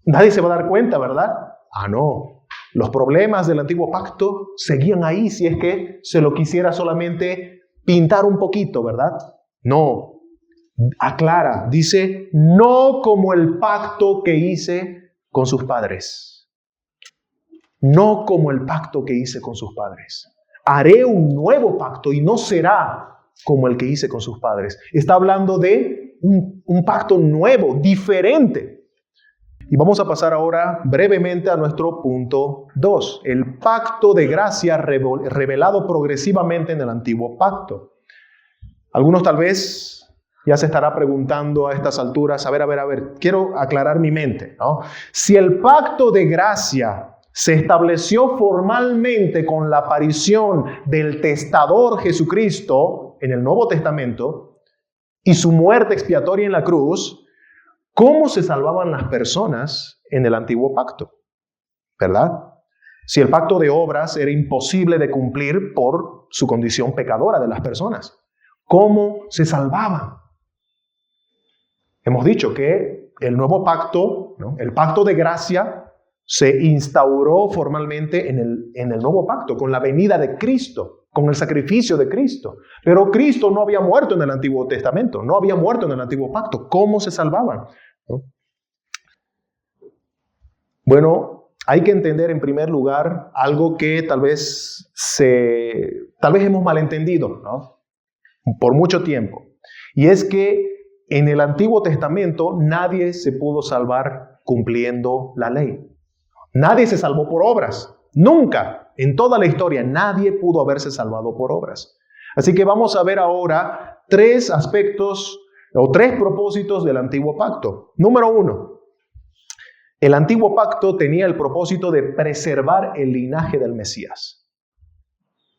nadie se va a dar cuenta, ¿verdad? Ah, no. Los problemas del antiguo pacto seguían ahí si es que se lo quisiera solamente pintar un poquito, ¿verdad? No. Aclara, dice, no como el pacto que hice con sus padres. No como el pacto que hice con sus padres. Haré un nuevo pacto y no será como el que hice con sus padres. Está hablando de un pacto nuevo, diferente. Y vamos a pasar ahora brevemente a nuestro punto 2. El pacto de gracia revelado progresivamente en el antiguo pacto. Algunos tal vez ya se estará preguntando a estas alturas, a ver, quiero aclarar mi mente, ¿no? Si el pacto de gracia se estableció formalmente con la aparición del testador Jesucristo en el Nuevo Testamento y su muerte expiatoria en la cruz, ¿cómo se salvaban las personas en el antiguo pacto? ¿Verdad? Si el pacto de obras era imposible de cumplir por su condición pecadora de las personas, ¿cómo se salvaban? Hemos dicho que el nuevo pacto, ¿no? El pacto de gracia, se instauró formalmente en el nuevo pacto, con la venida de Cristo, con el sacrificio de Cristo. Pero Cristo no había muerto en el Antiguo Testamento, no había muerto en el Antiguo Pacto. ¿Cómo se salvaban? ¿No? Bueno, hay que entender en primer lugar algo que tal vez hemos malentendido, ¿no? Por mucho tiempo. Y es que en el Antiguo Testamento nadie se pudo salvar cumpliendo la ley. Nadie se salvó por obras. Nunca, en toda la historia, nadie pudo haberse salvado por obras. Así que vamos a ver ahora 3 aspectos o 3 propósitos del antiguo pacto. Número 1, el antiguo pacto tenía el propósito de preservar el linaje del Mesías.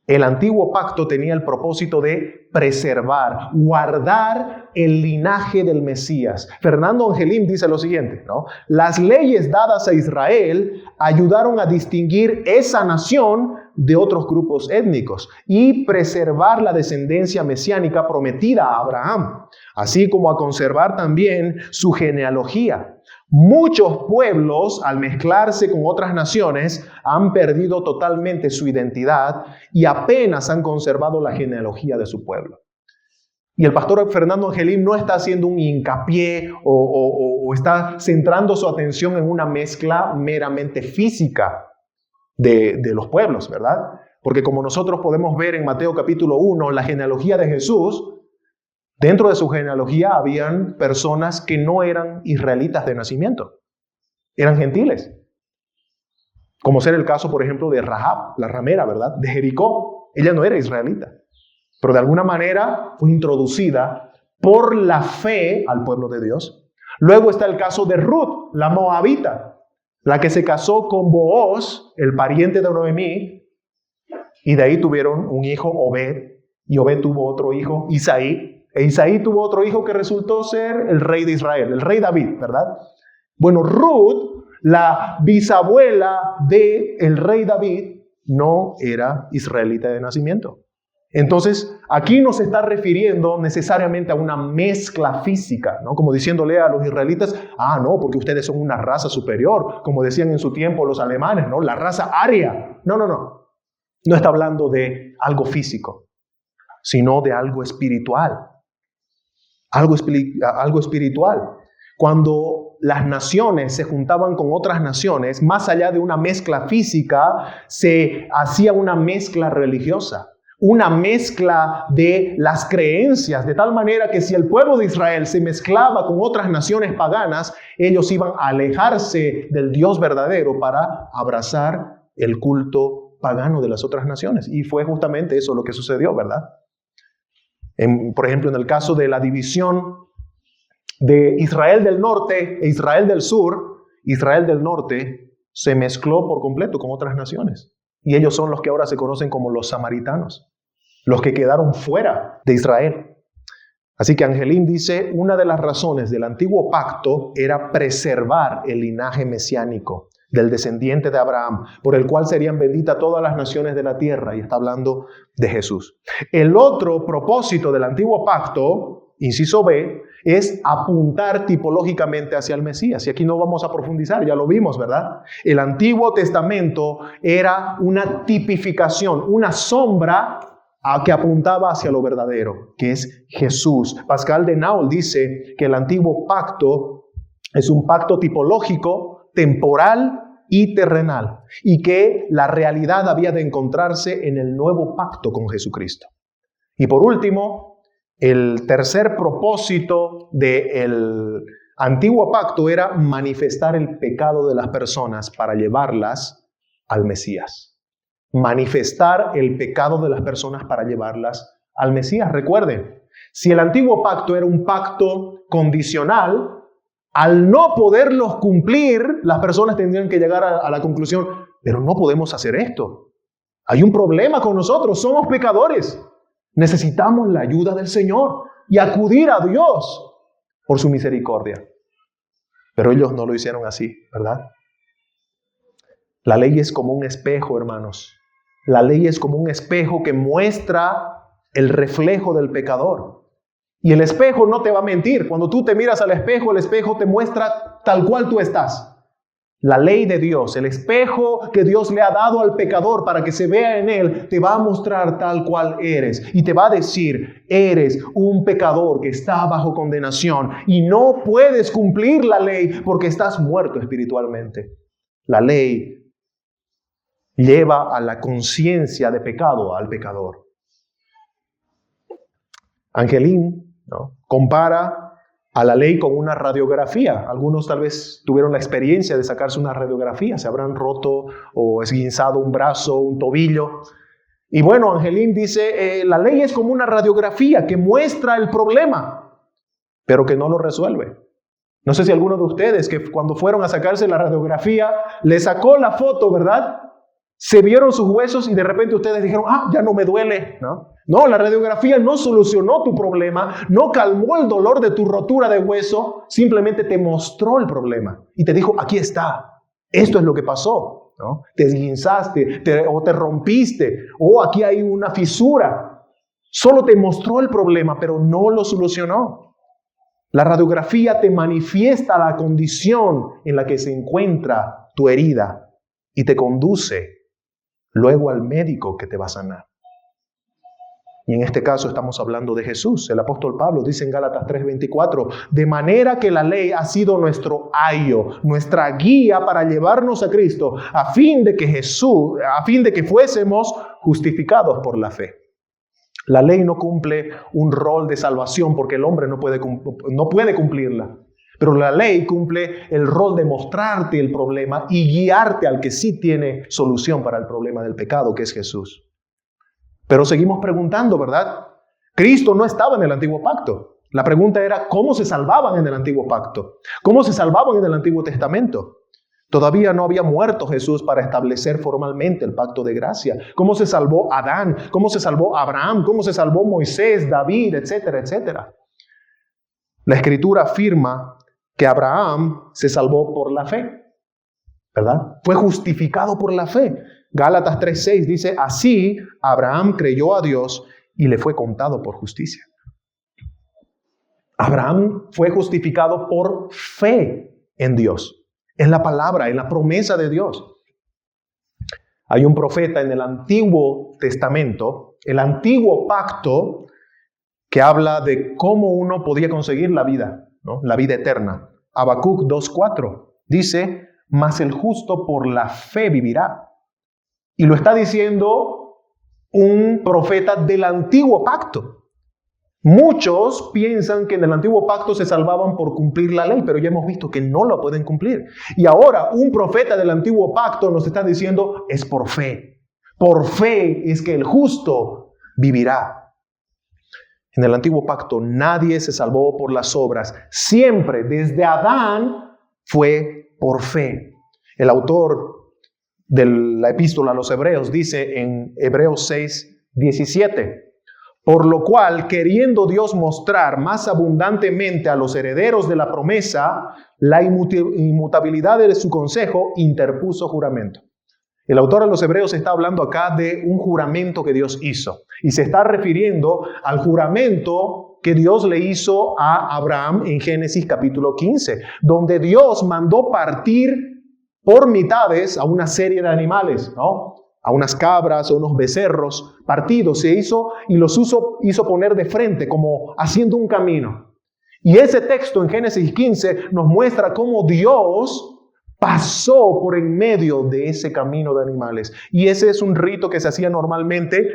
El antiguo pacto tenía el propósito de preservar, guardar el linaje del Mesías. Fernando Angelim dice lo siguiente, ¿no? Las leyes dadas a Israel ayudaron a distinguir esa nación de otros grupos étnicos y preservar la descendencia mesiánica prometida a Abraham, así como a conservar también su genealogía. Muchos pueblos, al mezclarse con otras naciones, han perdido totalmente su identidad y apenas han conservado la genealogía de su pueblo. Y el pastor Fernando Angelim no está haciendo un hincapié o está centrando su atención en una mezcla meramente física de los pueblos, ¿verdad? Porque como nosotros podemos ver en Mateo capítulo 1, la genealogía de Jesús, dentro de su genealogía habían personas que no eran israelitas de nacimiento, eran gentiles. Como ser el caso, por ejemplo, de Rahab, la ramera, ¿verdad? De Jericó. Ella no era israelita, pero de alguna manera fue introducida por la fe al pueblo de Dios. Luego está el caso de Ruth, la moabita, la que se casó con Booz, el pariente de Noemí, y de ahí tuvieron un hijo, Obed, y Obed tuvo otro hijo, Isaí. E Isaí tuvo otro hijo que resultó ser el rey de Israel, el rey David, ¿verdad? Bueno, Ruth, la bisabuela del rey David, no era israelita de nacimiento. Entonces, aquí no se está refiriendo necesariamente a una mezcla física, ¿no? Como diciéndole a los israelitas, no, porque ustedes son una raza superior, como decían en su tiempo los alemanes, ¿no? La raza aria. No. No está hablando de algo físico, sino de algo espiritual. Algo espiritual. Cuando las naciones se juntaban con otras naciones, más allá de una mezcla física, se hacía una mezcla religiosa. una mezcla de las creencias, de tal manera que si el pueblo de Israel se mezclaba con otras naciones paganas, ellos iban a alejarse del Dios verdadero para abrazar el culto pagano de las otras naciones. Y fue justamente eso lo que sucedió, ¿verdad? Por ejemplo, en el caso de la división de Israel del norte e Israel del sur, Israel del norte se mezcló por completo con otras naciones. Y ellos son los que ahora se conocen como los samaritanos, los que quedaron fuera de Israel. Así que Angelim dice, una de las razones del antiguo pacto era preservar el linaje mesiánico del descendiente de Abraham, por el cual serían benditas todas las naciones de la tierra, y está hablando de Jesús. El otro propósito del antiguo pacto, inciso B, es apuntar tipológicamente hacia el Mesías. Y aquí no vamos a profundizar, ya lo vimos, ¿verdad? El Antiguo Testamento era una tipificación, una sombra que apuntaba hacia lo verdadero, que es Jesús. Pascal de Naul dice que el antiguo pacto es un pacto tipológico, temporal y terrenal, y que la realidad había de encontrarse en el nuevo pacto con Jesucristo. Y por último, el tercer propósito del antiguo pacto era manifestar el pecado de las personas para llevarlas al Mesías. Manifestar el pecado de las personas para llevarlas al Mesías. Recuerden, si el antiguo pacto era un pacto condicional, al no poderlos cumplir, las personas tendrían que llegar a la conclusión, pero no podemos hacer esto. Hay un problema con nosotros, somos pecadores. Necesitamos la ayuda del Señor y acudir a Dios por su misericordia. Pero ellos no lo hicieron así, ¿verdad? La ley es como un espejo, hermanos. La ley es como un espejo que muestra el reflejo del pecador. Y el espejo no te va a mentir. Cuando tú te miras al espejo, el espejo te muestra tal cual tú estás. La ley de Dios, el espejo que Dios le ha dado al pecador para que se vea en él, te va a mostrar tal cual eres. Y te va a decir, eres un pecador que está bajo condenación y no puedes cumplir la ley porque estás muerto espiritualmente. La ley lleva a la conciencia de pecado al pecador. Angelim, ¿no?, compara a la ley con una radiografía. Algunos tal vez tuvieron la experiencia de sacarse una radiografía, se habrán roto o esguinzado un brazo, un tobillo. Y bueno, Angelim dice, la ley es como una radiografía que muestra el problema, pero que no lo resuelve. No sé si alguno de ustedes que cuando fueron a sacarse la radiografía, le sacó la foto, ¿verdad? Se vieron sus huesos y de repente ustedes dijeron, ya no me duele, ¿no? No, la radiografía no solucionó tu problema, no calmó el dolor de tu rotura de hueso, simplemente te mostró el problema y te dijo, aquí está, esto es lo que pasó, ¿no? Te esguinzaste o te rompiste, o aquí hay una fisura. Solo te mostró el problema, pero no lo solucionó. La radiografía te manifiesta la condición en la que se encuentra tu herida y te conduce luego al médico que te va a sanar. Y en este caso estamos hablando de Jesús. El apóstol Pablo dice en Gálatas 3:24, de manera que la ley ha sido nuestro ayo, nuestra guía para llevarnos a Cristo, a fin de que fuésemos justificados por la fe. La ley no cumple un rol de salvación porque el hombre no puede cumplirla. Pero la ley cumple el rol de mostrarte el problema y guiarte al que sí tiene solución para el problema del pecado, que es Jesús. Pero seguimos preguntando, ¿verdad? Cristo no estaba en el antiguo pacto. La pregunta era, ¿cómo se salvaban en el antiguo pacto? ¿Cómo se salvaban en el Antiguo Testamento? Todavía no había muerto Jesús para establecer formalmente el pacto de gracia. ¿Cómo se salvó Adán? ¿Cómo se salvó Abraham? ¿Cómo se salvó Moisés, David, etcétera, etcétera? La Escritura afirma que Abraham se salvó por la fe, ¿verdad? Fue justificado por la fe. Gálatas 3:6 dice, así Abraham creyó a Dios y le fue contado por justicia. Abraham fue justificado por fe en Dios, en la palabra, en la promesa de Dios. Hay un profeta en el Antiguo Testamento, el Antiguo Pacto, que habla de cómo uno podía conseguir la vida, ¿no? La vida eterna. Habacuc 2:4 dice, mas el justo por la fe vivirá. Y lo está diciendo un profeta del antiguo pacto. Muchos piensan que en el antiguo pacto se salvaban por cumplir la ley, pero ya hemos visto que no la pueden cumplir. Y ahora un profeta del antiguo pacto nos está diciendo, es por fe. Por fe es que el justo vivirá. En el antiguo pacto nadie se salvó por las obras. Siempre, desde Adán, fue por fe. El autor de la epístola a los Hebreos dice en Hebreos 6:17, por lo cual, queriendo Dios mostrar más abundantemente a los herederos de la promesa la inmutabilidad de su consejo, interpuso juramento. El autor a los Hebreos está hablando acá de un juramento que Dios hizo. Y se está refiriendo al juramento que Dios le hizo a Abraham en Génesis capítulo 15, donde Dios mandó partir por mitades a una serie de animales, ¿no? A unas cabras, a unos becerros partidos, se hizo y los hizo poner de frente, como haciendo un camino. Y ese texto en Génesis 15 nos muestra cómo Dios pasó por en medio de ese camino de animales. Y ese es un rito que se hacía normalmente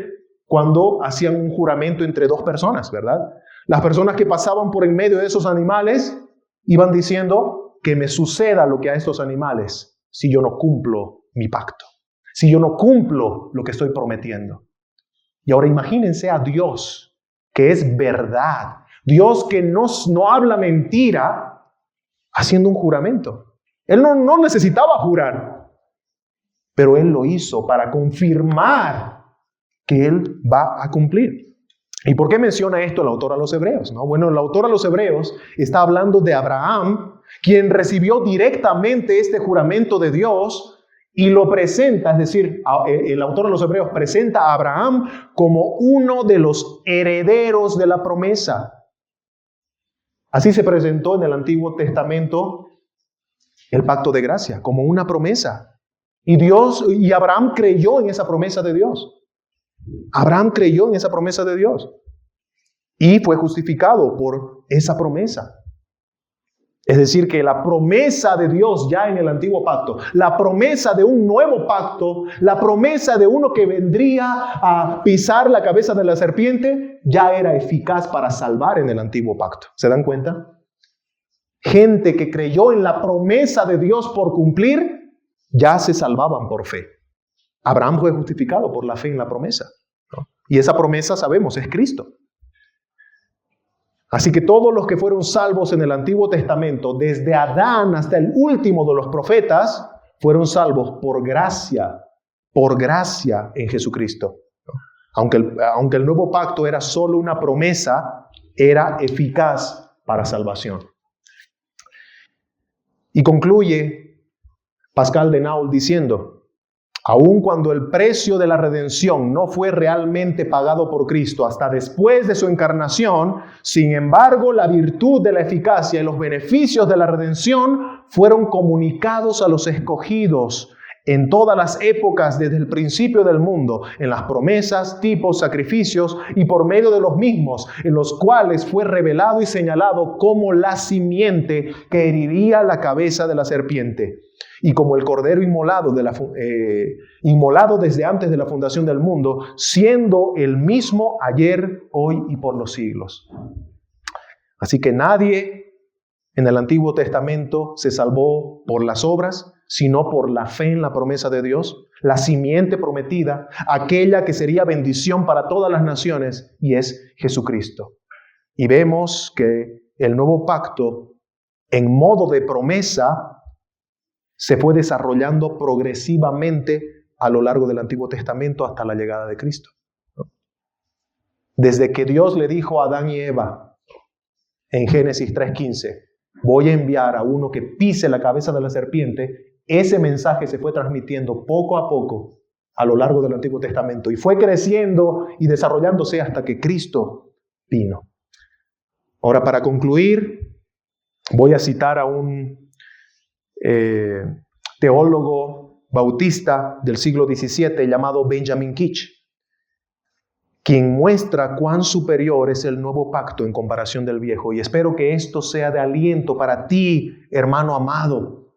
cuando hacían un juramento entre dos personas, ¿verdad? Las personas que pasaban por en medio de esos animales iban diciendo que me suceda lo que a estos animales si yo no cumplo mi pacto. Si yo no cumplo lo que estoy prometiendo. Y ahora imagínense a Dios, que es verdad. Dios que no habla mentira, haciendo un juramento. Él no necesitaba jurar, pero Él lo hizo para confirmar que Él va a cumplir. ¿Y por qué menciona esto el autor a los Hebreos? ¿No? Bueno, el autor a los Hebreos está hablando de Abraham, quien recibió directamente este juramento de Dios y lo presenta, es decir, el autor de los Hebreos presenta a Abraham como uno de los herederos de la promesa. Así se presentó en el Antiguo Testamento el pacto de gracia, como una promesa. Y Abraham creyó en esa promesa de Dios. Abraham creyó en esa promesa de Dios y fue justificado por esa promesa. Es decir, que la promesa de Dios ya en el antiguo pacto, la promesa de un nuevo pacto, la promesa de uno que vendría a pisar la cabeza de la serpiente, ya era eficaz para salvar en el antiguo pacto. ¿Se dan cuenta? Gente que creyó en la promesa de Dios por cumplir, ya se salvaban por fe. Abraham fue justificado por la fe en la promesa, ¿no? Y esa promesa, sabemos, es Cristo. Así que todos los que fueron salvos en el Antiguo Testamento, desde Adán hasta el último de los profetas, fueron salvos por gracia en Jesucristo. Aunque el nuevo pacto era solo una promesa, era eficaz para salvación. Y concluye Pascal de Naul diciendo, aun cuando el precio de la redención no fue realmente pagado por Cristo hasta después de su encarnación, sin embargo, la virtud de la eficacia y los beneficios de la redención fueron comunicados a los escogidos en todas las épocas desde el principio del mundo, en las promesas, tipos, sacrificios y por medio de los mismos, en los cuales fue revelado y señalado como la simiente que heriría la cabeza de la serpiente. Y como el cordero inmolado desde antes de la fundación del mundo, siendo el mismo ayer, hoy y por los siglos. Así que nadie en el Antiguo Testamento se salvó por las obras, sino por la fe en la promesa de Dios, la simiente prometida, aquella que sería bendición para todas las naciones, y es Jesucristo. Y vemos que el nuevo pacto, en modo de promesa, se fue desarrollando progresivamente a lo largo del Antiguo Testamento hasta la llegada de Cristo. Desde que Dios le dijo a Adán y Eva en Génesis 3:15, voy a enviar a uno que pise la cabeza de la serpiente, ese mensaje se fue transmitiendo poco a poco a lo largo del Antiguo Testamento y fue creciendo y desarrollándose hasta que Cristo vino. Ahora, para concluir, voy a citar a un teólogo bautista del siglo XVII llamado Benjamin Keach, quien muestra cuán superior es el nuevo pacto en comparación del viejo. Y espero que esto sea de aliento para ti, hermano amado,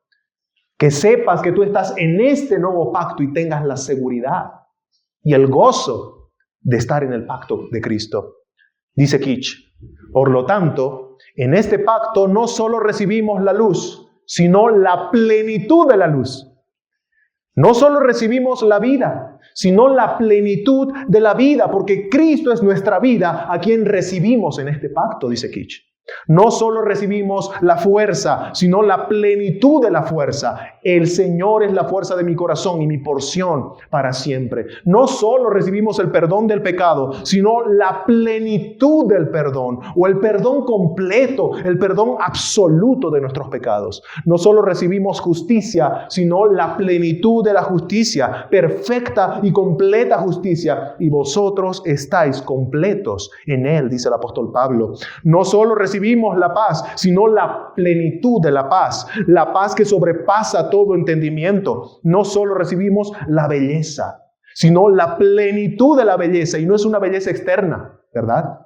que sepas que tú estás en este nuevo pacto y tengas la seguridad y el gozo de estar en el pacto de Cristo. Dice Kitch, por lo tanto, en este pacto no solo recibimos la luz, sino la plenitud de la luz. No solo recibimos la vida, sino la plenitud de la vida, porque Cristo es nuestra vida a quien recibimos en este pacto, dice Kitch. No solo recibimos la fuerza, sino la plenitud de la fuerza. El Señor es la fuerza de mi corazón y mi porción para siempre. No solo recibimos el perdón del pecado, sino la plenitud del perdón, o el perdón completo, el perdón absoluto de nuestros pecados. No solo recibimos justicia, sino la plenitud de la justicia, perfecta y completa justicia. Y vosotros estáis completos en Él, dice el apóstol Pablo. No solo recibimos la paz, sino la plenitud de la paz que sobrepasa todo entendimiento. No solo recibimos la belleza, sino la plenitud de la belleza, y no es una belleza externa, ¿verdad?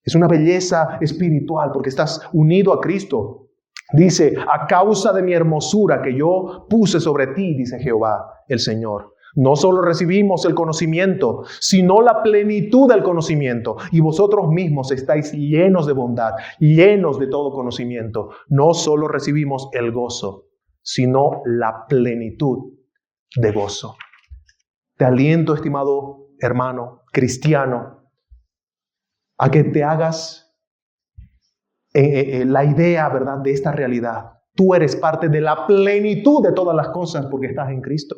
Es una belleza espiritual, porque estás unido a Cristo. Dice, a causa de mi hermosura que yo puse sobre ti, dice Jehová el Señor. No solo recibimos el conocimiento, sino la plenitud del conocimiento. Y vosotros mismos estáis llenos de bondad, llenos de todo conocimiento. No solo recibimos el gozo, sino la plenitud de gozo. Te aliento, estimado hermano cristiano, a que te hagas la idea, ¿verdad?, de esta realidad. Tú eres parte de la plenitud de todas las cosas porque estás en Cristo.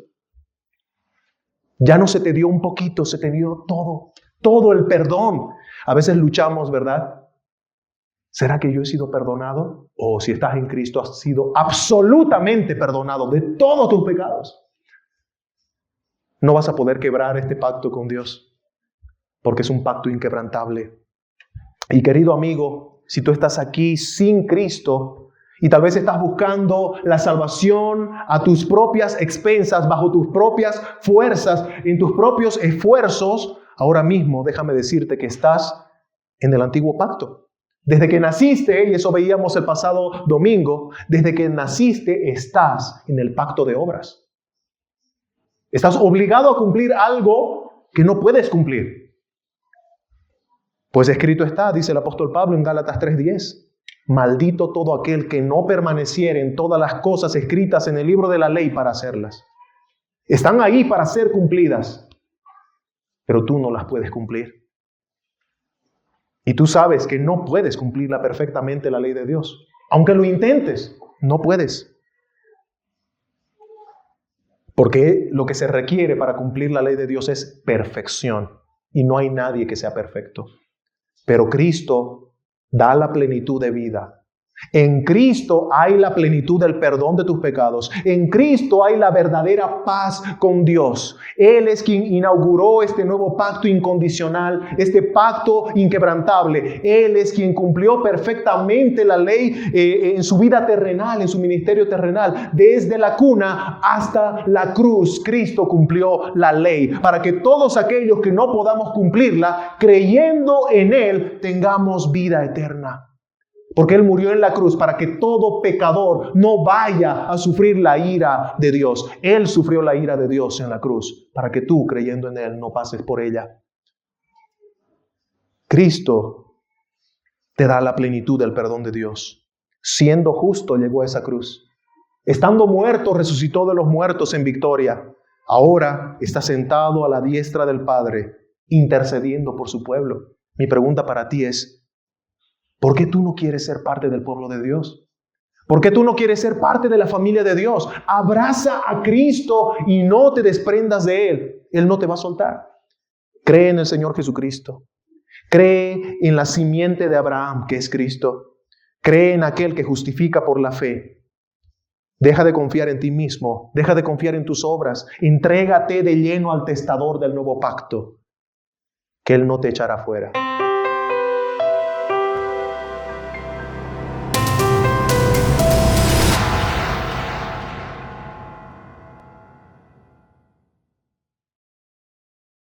Ya no se te dio un poquito, se te dio todo el perdón. A veces luchamos, ¿verdad? ¿Será que yo he sido perdonado? O si estás en Cristo, has sido absolutamente perdonado de todos tus pecados. No vas a poder quebrar este pacto con Dios, porque es un pacto inquebrantable. Y querido amigo, si tú estás aquí sin Cristo, y tal vez estás buscando la salvación a tus propias expensas, bajo tus propias fuerzas, en tus propios esfuerzos, ahora mismo déjame decirte que estás en el antiguo pacto. Desde que naciste, y eso veíamos el pasado domingo, desde que naciste estás en el pacto de obras. Estás obligado a cumplir algo que no puedes cumplir. Pues escrito está, dice el apóstol Pablo en Gálatas 3:10. Maldito todo aquel que no permaneciere en todas las cosas escritas en el libro de la ley para hacerlas. Están ahí para ser cumplidas, pero tú no las puedes cumplir. Y tú sabes que no puedes cumplirla perfectamente, la ley de Dios. Aunque lo intentes, no puedes. Porque lo que se requiere para cumplir la ley de Dios es perfección. Y no hay nadie que sea perfecto. Pero Cristo da la plenitud de vida. En Cristo hay la plenitud del perdón de tus pecados. En Cristo hay la verdadera paz con Dios. Él es quien inauguró este nuevo pacto incondicional, este pacto inquebrantable. Él es quien cumplió perfectamente la ley en su vida terrenal, en su ministerio terrenal. Desde la cuna hasta la cruz, Cristo cumplió la ley para que todos aquellos que no podamos cumplirla, creyendo en Él, tengamos vida eterna. Porque Él murió en la cruz para que todo pecador no vaya a sufrir la ira de Dios. Él sufrió la ira de Dios en la cruz para que tú, creyendo en Él, no pases por ella. Cristo te da la plenitud del perdón de Dios. Siendo justo, llegó a esa cruz. Estando muerto, resucitó de los muertos en victoria. Ahora está sentado a la diestra del Padre, intercediendo por su pueblo. Mi pregunta para ti es, ¿por qué tú no quieres ser parte del pueblo de Dios? ¿Por qué tú no quieres ser parte de la familia de Dios? Abraza a Cristo y no te desprendas de Él. Él no te va a soltar. Cree en el Señor Jesucristo. Cree en la simiente de Abraham, que es Cristo. Cree en aquel que justifica por la fe. Deja de confiar en ti mismo. Deja de confiar en tus obras. Entrégate de lleno al testador del nuevo pacto, que Él no te echará fuera.